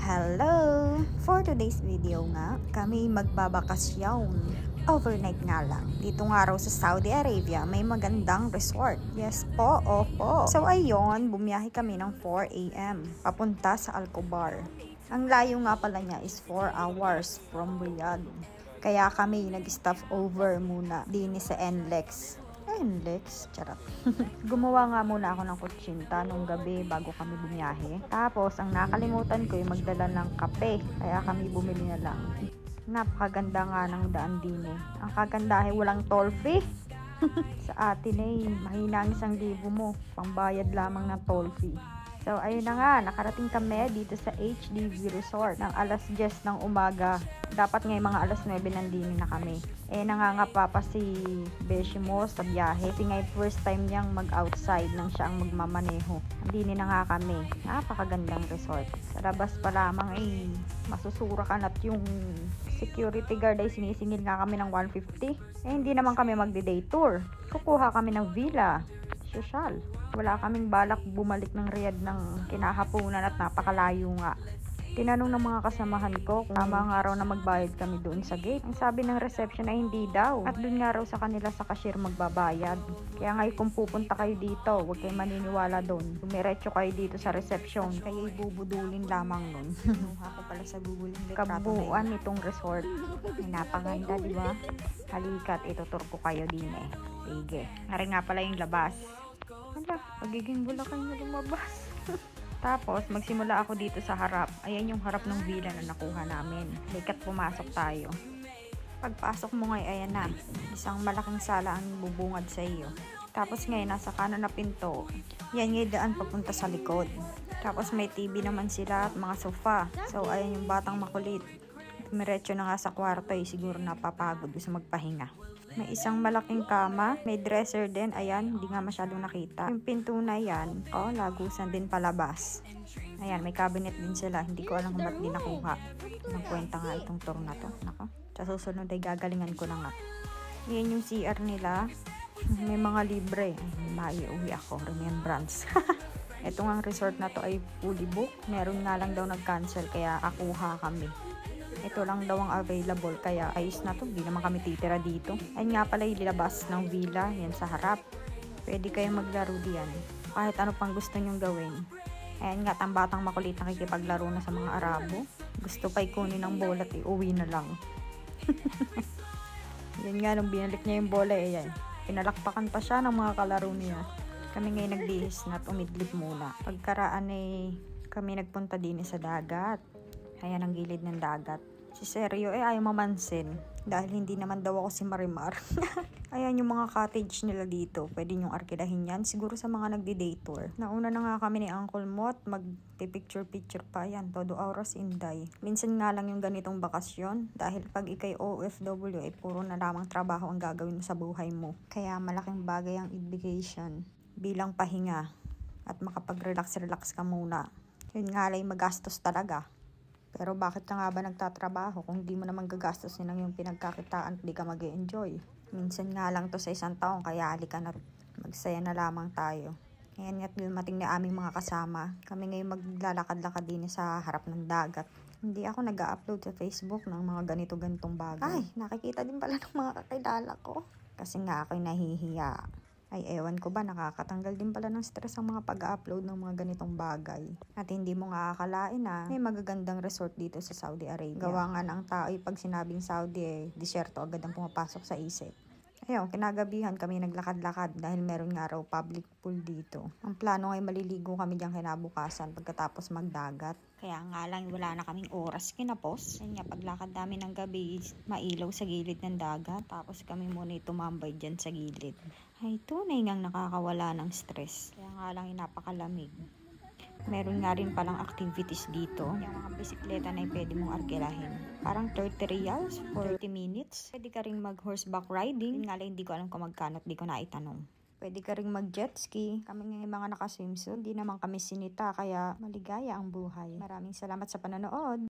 Hello! For today's video nga, kami magbabakasyon. Overnight nga lang. Dito nga raw sa Saudi Arabia, may magandang resort. Yes po, opo. So ayun, bumiyahe kami ng 4 AM papunta sa Al-Khobar. Ang layo nga pala niya is 4 hours from Riyadh. Kaya kami nag-stop over muna din sa NLEX. NLEX? Charot. Gumawa nga muna ako ng kutsinta nung gabi bago kami bumiyahe. Tapos, ang nakalimutan ko yung magdala ng kape. Kaya kami bumili na lang. Napakaganda nga ng daan din eh. Ang kagandahe, walang toll fee. Sa atin eh, mahina ang 1,000 mo. Pangbayad lamang ng toll fee. So, ayun na nga, nakarating kami dito sa HDV Resort ng alas 10 ng umaga. Dapat ngayon mga alas 9 nandini na kami. Nangangapa pa si Beshi mo sa biyahe. Kasi ngayon first time niyang mag-outside nang siya ang magmamaneho. Nandini na nga kami. Napakagandang resort. Sa labas pa lamang masusura ka na't yung security guard ay sinisingil nga kami ng 150. Hindi naman kami magde-day tour. Kukuha kami ng villa. Social. Wala kaming balak bumalik ng Riyadh ng kinahaponan at napakalayo nga. Tinanong ng mga kasamahan ko kung tama nga raw na magbayad kami doon sa gate. Ang sabi ng reception ay hindi daw. At doon nga raw sa kanila sa cashier magbabayad. Kaya nga kung pupunta kayo dito, huwag kayo maniniwala doon. Dumiretso kayo dito sa reception. Kaya ibubudulin lamang nun. Ako pala sa Google. Kabuuan nitong resort. Ay napaganda, di ba? Halika't itutur ko kayo din eh. Sige. Nari nga pala yung labas. Hala, pagiging Bulacan na lumabas. Tapos, magsimula ako dito sa harap. Ayan yung harap ng villa na nakuha namin. Likat pumasok tayo. Pagpasok mo ngayon, ayan na. Isang malaking sala ang bubungad sa iyo. Tapos ngayon, nasa kanan na pinto. Yan yung daan papunta sa likod. Tapos may TV naman sila at mga sofa. So, ayan yung batang makulit. Dumiretso na nga sa kwarto siguro napapagod gusto magpahinga. May isang malaking kama, may dresser din, ayan, hindi nga masyadong nakita. Yung pinto na yan, lagusan din palabas. Ayan, may cabinet din sila, hindi ko alam kung ba't di nakuha. Anong kwenta nga itong tour na to, nako. Sa susunod ay gagalingan ko na nga. Yan yung CR nila, may mga libre. Maiuwi ako, remembrance. Ito nga resort na to ay fully book, meron nga lang daw nag-cancel, kaya akuha kami. Ito lang daw ang available kaya ayos na to, hindi naman kami titira dito. Ayun nga pala yung labas ng villa, yan sa harap. Pwede kayong maglaro diyan. Kahit ano pang gusto nyong gawin. Ayan nga, ang batang makulit nakikipaglaro na sa mga Arabo. Gusto pa ikunin ng bola at iuwi na lang. Yan nga, nung binalik niya yung bola, ayan. Pinalakpakan pa siya ng mga kalaro niya. Kami ngayon nagbihis na at umidlip muna. Pagkaraan kami nagpunta din sa dagat. Ayan ang gilid ng dagat. Si Sergio ayaw mamansin. Dahil hindi naman daw ako si Marimar. Ayan yung mga cottage nila dito. Pwede nyong arkilahin yan. Siguro sa mga nagdi-day tour. Nauna na nga kami ni Uncle Mot. Magpipicture-picture pa yan. Todo oras inday. Minsan nga lang yung ganitong bakasyon. Dahil pag ikay OFW ay puro na lamang trabaho ang gagawin mo sa buhay mo. Kaya malaking bagay ang vacation. Bilang pahinga. At makapag-relax-relax ka muna. Yun nga lang magastos talaga. Pero bakit ka nga ba nagtatrabaho kung di mo naman gagastos ng yung pinagkakitaan at di ka mag-e-enjoy? Minsan nga lang to sa isang taon kaya halika na magsaya na lamang tayo. Ngayon nga't dumating na aming mga kasama. Kami ngayon maglalakad-lakad din sa harap ng dagat. Hindi ako nag-upload sa Facebook ng mga ganito-ganitong bagay. Ay, nakikita din pala ng mga kakilala ko. Kasi nga ako'y nahihiya. Ay, ewan ko ba, nakakatanggal din pala ng stress ang mga pag-upload ng mga ganitong bagay. At hindi mo nga akalain na may magagandang resort dito sa Saudi Arabia. Gawa nga ng tao pag sinabing Saudi disyerto agad ang pumapasok sa isip. Ayun, kinagabihan kami naglakad-lakad dahil meron nga raw public pool dito. Ang plano ay maliligo kami diyang kinabukasan pagkatapos magdagat. Kaya nga lang wala na kaming oras kinapos. Ayun nga, paglakad namin ng gabi, mailaw sa gilid ng dagat. Tapos kami muna tumambay dyan sa gilid. Ay, tunay ngang nakakawala ng stress. Kaya nga lang napakalamig. Meron nga rin palang activities dito. Yung mga bisikleta na pwede mong arkilahin. Parang 30 riyals for 30 minutes. Pwede ka rin mag horseback riding. Nga lang hindi ko alam kung magkano at di ko na itanong. Pwede ka rin mag jet ski. Kami nga mga nakaswimsuit. Di naman kami sinita kaya maligaya ang buhay. Maraming salamat sa panonood.